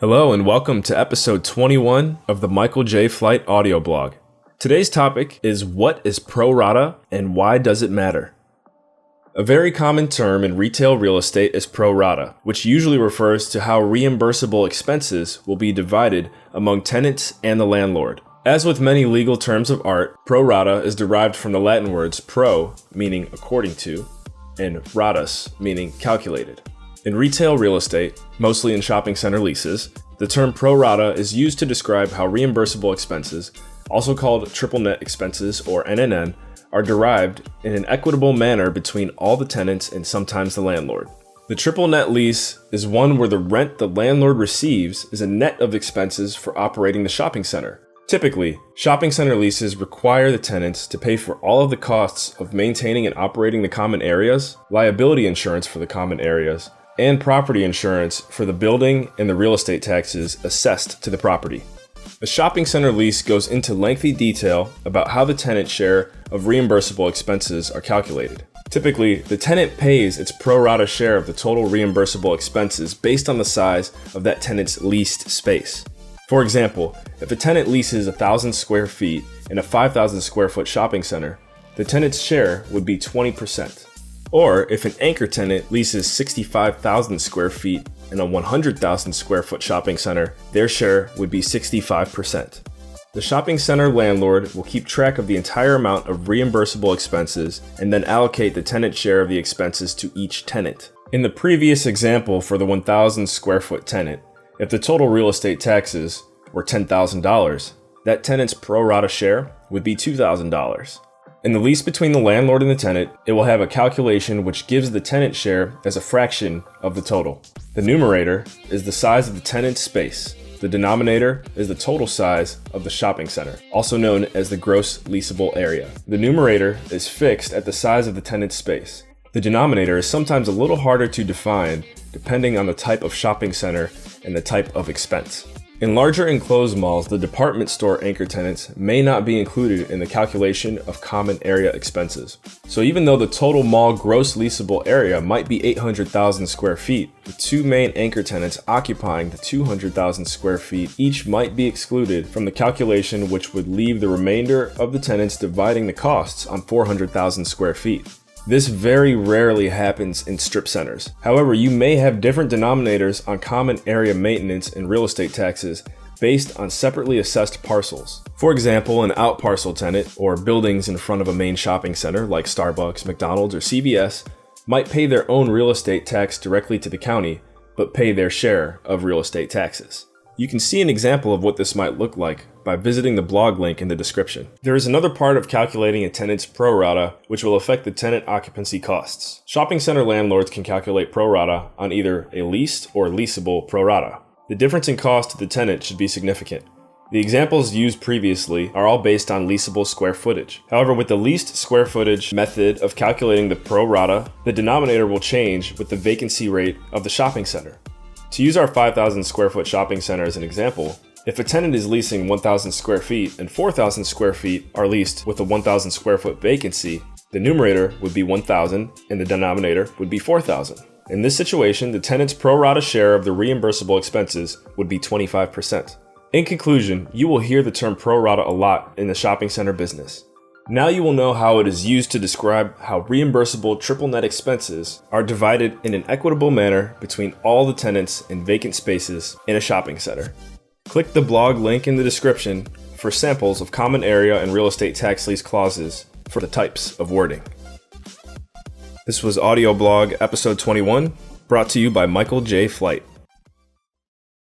Hello and welcome to episode 21 of the Michael J. Flight audio blog. Today's topic is what is pro-rata and why does it matter? A very common term in retail real estate is pro-rata, which usually refers to how reimbursable expenses will be divided among tenants and the landlord. As with many legal terms of art, pro-rata is derived from the Latin words pro, meaning according to, and ratus, meaning calculated. In retail real estate, mostly in shopping center leases, the term pro-rata is used to describe how reimbursable expenses, also called triple net expenses or NNN, are derived in an equitable manner between all the tenants and sometimes the landlord. The triple net lease is one where the rent the landlord receives is a net of expenses for operating the shopping center. Typically, shopping center leases require the tenants to pay for all of the costs of maintaining and operating the common areas, liability insurance for the common areas, and property insurance for the building and the real estate taxes assessed to the property. The shopping center lease goes into lengthy detail about how the tenant share of reimbursable expenses are calculated. Typically, the tenant pays its pro-rata share of the total reimbursable expenses based on the size of that tenant's leased space. For example, if a tenant leases 1,000 square feet in a 5,000 square foot shopping center, the tenant's share would be 20%. Or if an anchor tenant leases 65,000 square feet in a 100,000 square foot shopping center, their share would be 65%. The shopping center landlord will keep track of the entire amount of reimbursable expenses and then allocate the tenant share of the expenses to each tenant. In the previous example for the 1,000 square foot tenant, if the total real estate taxes were $10,000, that tenant's pro-rata share would be $2,000. In the lease between the landlord and the tenant, it will have a calculation which gives the tenant share as a fraction of the total. The numerator is the size of the tenant's space. The denominator is the total size of the shopping center, also known as the gross leasable area. The numerator is fixed at the size of the tenant's space. The denominator is sometimes a little harder to define depending on the type of shopping center and the type of expense. In larger enclosed malls, the department store anchor tenants may not be included in the calculation of common area expenses. So even though the total mall gross leasable area might be 800,000 square feet, the two main anchor tenants occupying the 200,000 square feet each might be excluded from the calculation, which would leave the remainder of the tenants dividing the costs on 400,000 square feet. This very rarely happens in strip centers. However, you may have different denominators on common area maintenance and real estate taxes based on separately assessed parcels. For example, an out parcel tenant or buildings in front of a main shopping center like Starbucks, McDonald's, or CVS might pay their own real estate tax directly to the county, but pay their share of real estate taxes. You can see an example of what this might look like by visiting the blog link in the description. There is another part of calculating a tenant's pro-rata which will affect the tenant occupancy costs. Shopping center landlords can calculate pro-rata on either a leased or leasable pro-rata. The difference in cost to the tenant should be significant. The examples used previously are all based on leasable square footage. However, with the leased square footage method of calculating the pro-rata, the denominator will change with the vacancy rate of the shopping center. To use our 5,000 square foot shopping center as an example, if a tenant is leasing 1,000 square feet and 4,000 square feet are leased with a 1,000 square foot vacancy, the numerator would be 1,000 and the denominator would be 4,000. In this situation, the tenant's pro-rata share of the reimbursable expenses would be 25%. In conclusion, you will hear the term pro-rata a lot in the shopping center business. Now you will know how it is used to describe how reimbursable triple net expenses are divided in an equitable manner between all the tenants and vacant spaces in a shopping center. Click the blog link in the description for samples of common area and real estate tax lease clauses for the types of wording. This was Audio Blog episode 21, brought to you by Michael J. Flight.